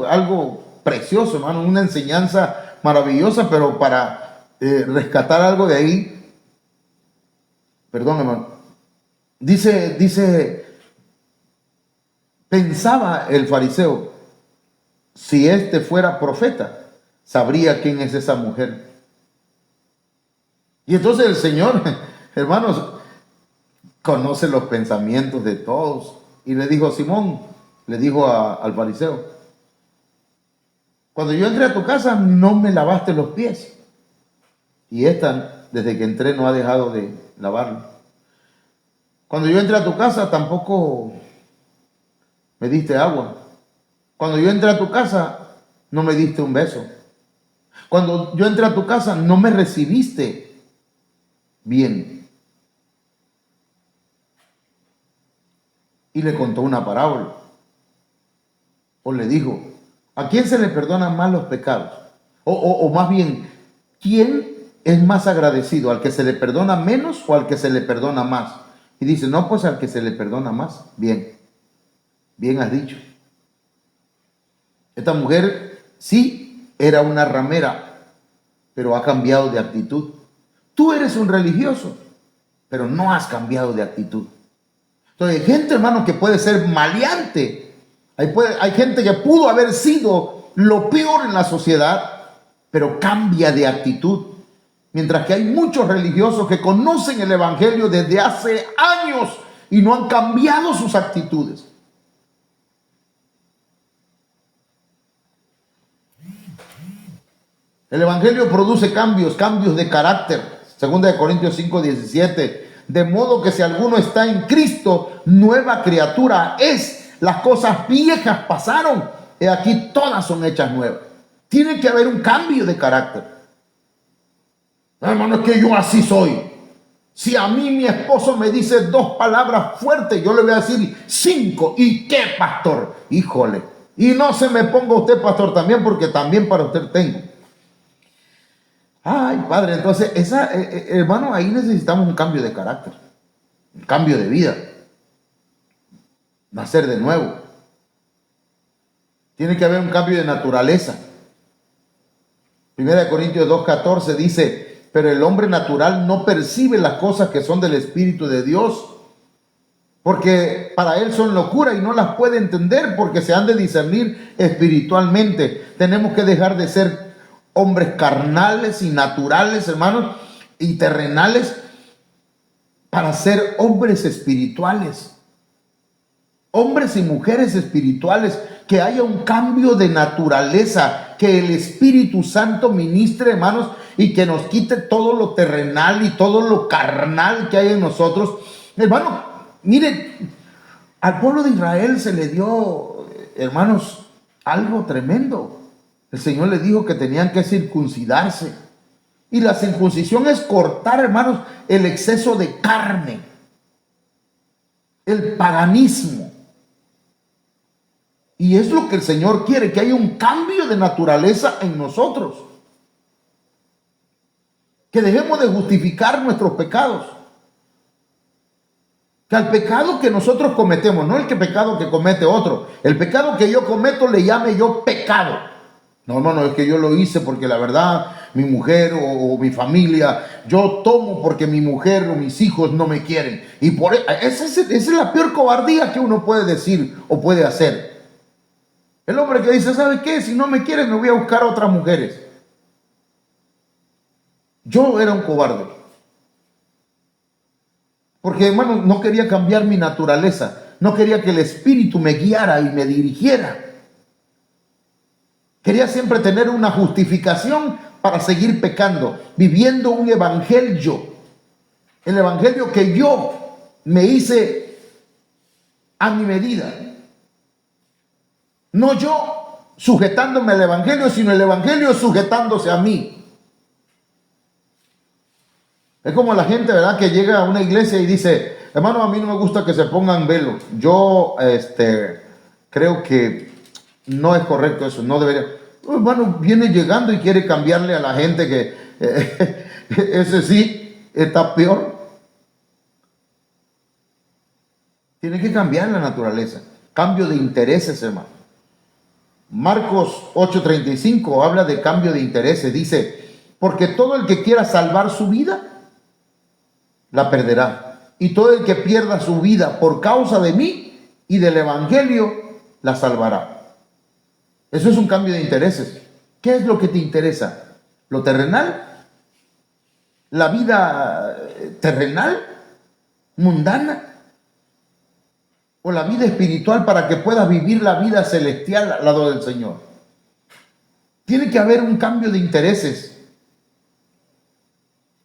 algo precioso, hermano, una enseñanza maravillosa, pero para rescatar algo de ahí, perdón, hermano, dice, pensaba el fariseo, si este fuera profeta, sabría quién es esa mujer. Y entonces el Señor, hermanos, conoce los pensamientos de todos, y le dijo: Simón, le dijo al fariseo, cuando yo entré a tu casa no me lavaste los pies, y esta desde que entré no ha dejado de lavarlo. Cuando yo entré a tu casa tampoco me diste agua. Cuando yo entré a tu casa no me diste un beso. Cuando yo entré a tu casa no me recibiste bien. Y le contó una parábola. O le dijo: ¿a quién se le perdonan más los pecados? O más bien, ¿quién es más agradecido? ¿Al que se le perdona menos o al que se le perdona más? Y dice: no, pues al que se le perdona más. Bien, bien has dicho. Esta mujer sí era una ramera, pero ha cambiado de actitud. Tú eres un religioso, pero no has cambiado de actitud. Entonces hay gente, hermano, que puede ser maleante. Hay gente que pudo haber sido lo peor en la sociedad, pero cambia de actitud. Mientras que hay muchos religiosos que conocen el Evangelio desde hace años y no han cambiado sus actitudes. El Evangelio produce cambios de carácter. 2 Corintios 5:17. De modo que si alguno está en Cristo, nueva criatura es. Las cosas viejas pasaron, y aquí todas son hechas nuevas. Tiene que haber un cambio de carácter. No, hermano, es que yo así soy. Si a mí mi esposo me dice 2 palabras fuertes, yo le voy a decir 5. ¿Y qué, pastor? Híjole. Y no se me ponga usted, pastor, también, porque también para usted tengo. Ay, padre, entonces, hermano, ahí necesitamos un cambio de carácter, un cambio de vida. Nacer de nuevo. Tiene que haber un cambio de naturaleza. 1 Corintios 2:14 dice: pero el hombre natural no percibe las cosas que son del Espíritu de Dios, porque para él son locura y no las puede entender, porque se han de discernir espiritualmente. Tenemos que dejar de ser hombres carnales y naturales, hermanos, y terrenales, para ser hombres espirituales. Hombres y mujeres espirituales, que haya un cambio de naturaleza, que el Espíritu Santo ministre, hermanos, y que nos quite todo lo terrenal y todo lo carnal que hay en nosotros. Hermano, miren, al pueblo de Israel se le dio, hermanos, algo tremendo. El Señor les dijo que tenían que circuncidarse. Y la circuncisión es cortar, hermanos, el exceso de carne, el paganismo. Y es lo que el Señor quiere, que haya un cambio de naturaleza en nosotros. Que dejemos de justificar nuestros pecados. Que al pecado que nosotros cometemos, no el pecado que comete otro, el pecado que yo cometo le llame yo pecado. No, es que yo lo hice porque la verdad, mi mujer o mi familia, yo tomo porque mi mujer o mis hijos no me quieren. Y esa es la peor cobardía que uno puede decir o puede hacer. El hombre que dice: ¿sabe qué? Si no me quieres, me voy a buscar a otras mujeres. Yo era un cobarde. Porque, hermano, no quería cambiar mi naturaleza. No quería que el Espíritu me guiara y me dirigiera. Quería siempre tener una justificación para seguir pecando, viviendo un evangelio. El evangelio que yo me hice a mi medida. No yo sujetándome al evangelio, sino el evangelio sujetándose a mí. Es como la gente, ¿verdad?, que llega a una iglesia y dice: hermano, a mí no me gusta que se pongan velo. Yo creo que no es correcto eso, no debería. Hermano, viene llegando y quiere cambiarle a la gente que ese sí está peor. Tiene que cambiar la naturaleza. Cambio de intereses, hermano. Marcos 8:35 habla de cambio de intereses. Dice: porque todo el que quiera salvar su vida la perderá, y todo el que pierda su vida por causa de mí y del evangelio la salvará. Eso es un cambio de intereses. ¿Qué es lo que te interesa? ¿Lo terrenal? ¿La vida terrenal, mundana? ¿O la vida espiritual para que puedas vivir la vida celestial al lado del Señor? Tiene que haber un cambio de intereses.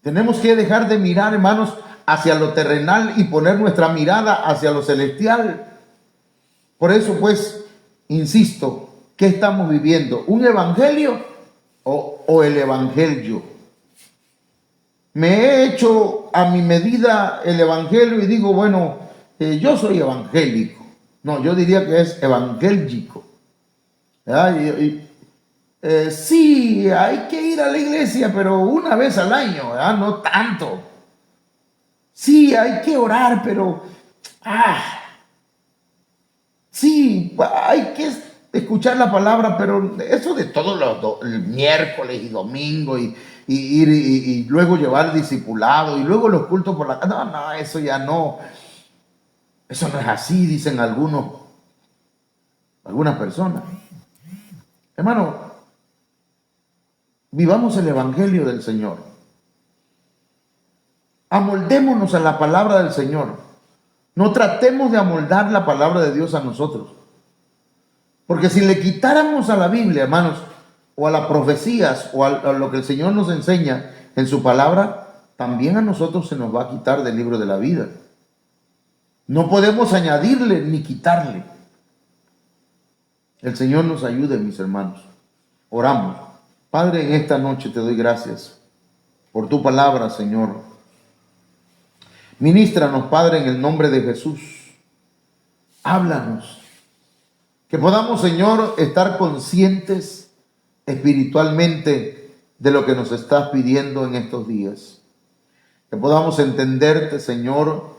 Tenemos que dejar de mirar, hermanos, hacia lo terrenal y poner nuestra mirada hacia lo celestial. Por eso, pues, insisto, ¿qué estamos viviendo? ¿Un evangelio o el evangelio? Me he hecho a mi medida el evangelio y digo, bueno, yo soy evangélico. No, yo diría que es evangélico. Sí, hay que ir a la iglesia, pero una vez al año, ¿verdad? No tanto. Sí, hay que orar, pero sí, hay que escuchar la palabra, pero eso de todos los miércoles y domingo y ir y luego llevar discipulado y luego los cultos por la casa. No, eso ya no. Eso no es así, dicen algunas personas. Hermano, vivamos el evangelio del Señor. Amoldémonos a la palabra del Señor. No tratemos de amoldar la palabra de Dios a nosotros. Porque si le quitáramos a la Biblia, hermanos, o a las profecías, o a lo que el Señor nos enseña en su palabra, también a nosotros se nos va a quitar del libro de la vida. No podemos añadirle ni quitarle. El Señor nos ayude, mis hermanos. Oramos. Padre, en esta noche te doy gracias por tu palabra, Señor. Ministranos, Padre, en el nombre de Jesús. Háblanos. Que podamos, Señor, estar conscientes espiritualmente de lo que nos estás pidiendo en estos días. Que podamos entenderte, Señor.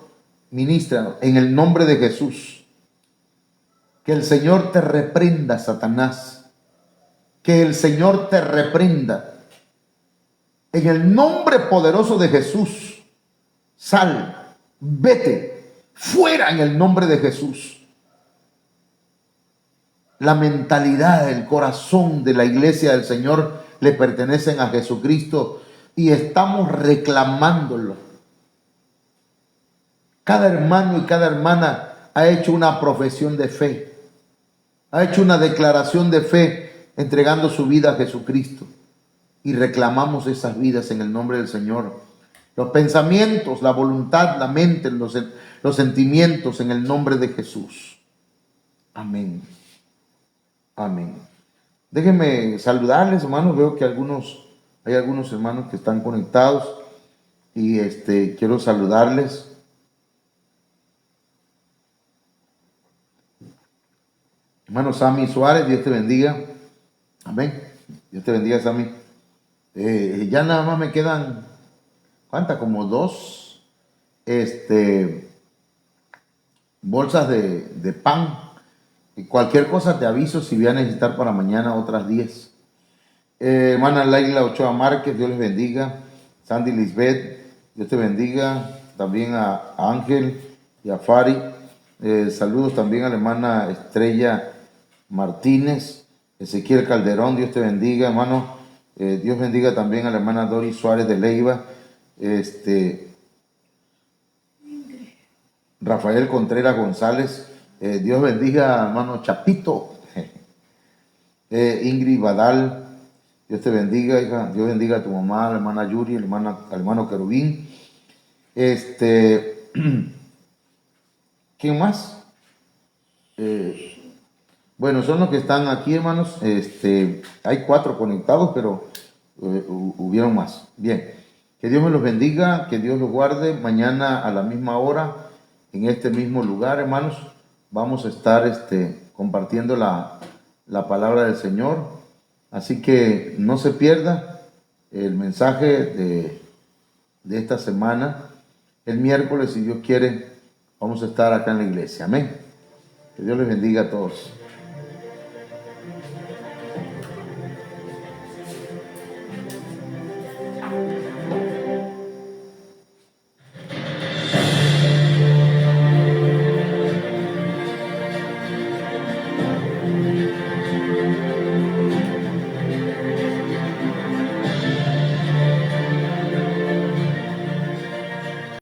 Ministra en el nombre de Jesús. Que el Señor te reprenda, Satanás. Que el Señor te reprenda. En el nombre poderoso de Jesús. Sal, vete, fuera en el nombre de Jesús. La mentalidad, el corazón de la iglesia del Señor le pertenecen a Jesucristo y estamos reclamándolo. Cada hermano y cada hermana ha hecho una profesión de fe, ha hecho una declaración de fe entregando su vida a Jesucristo y reclamamos esas vidas en el nombre del Señor. Los pensamientos, la voluntad, la mente, los sentimientos en el nombre de Jesús. Amén. Amén. Déjenme saludarles, hermanos. Veo que hay algunos hermanos que están conectados y quiero saludarles. Hermano Sammy Suárez, Dios te bendiga. Amén. Dios te bendiga, Sammy. Ya nada más me quedan, ¿cuántas? Como 2 bolsas de pan. Y cualquier cosa te aviso si voy a necesitar para mañana otras 10. Hermana Laila Ochoa Márquez, Dios les bendiga. Sandy Lisbeth, Dios te bendiga. También a Ángel y a Fari. Saludos también a la hermana Estrella Martínez. Ezequiel Calderón, Dios te bendiga, hermano. Dios bendiga también a la hermana Doris Suárez de Leiva. Rafael Contreras González, Dios bendiga, hermano Chapito. Ingrid Badal, Dios te bendiga, hija. Dios bendiga a tu mamá, la hermana Yuri, al hermano Querubín. ¿Quién más? Bueno, son los que están aquí, hermanos. Hay 4 conectados, pero hubieron más. Bien, que Dios me los bendiga, que Dios los guarde. Mañana a la misma hora, en este mismo lugar, hermanos, vamos a estar compartiendo la palabra del Señor. Así que no se pierda el mensaje de esta semana. El miércoles, si Dios quiere, vamos a estar acá en la iglesia. Amén. Que Dios les bendiga a todos.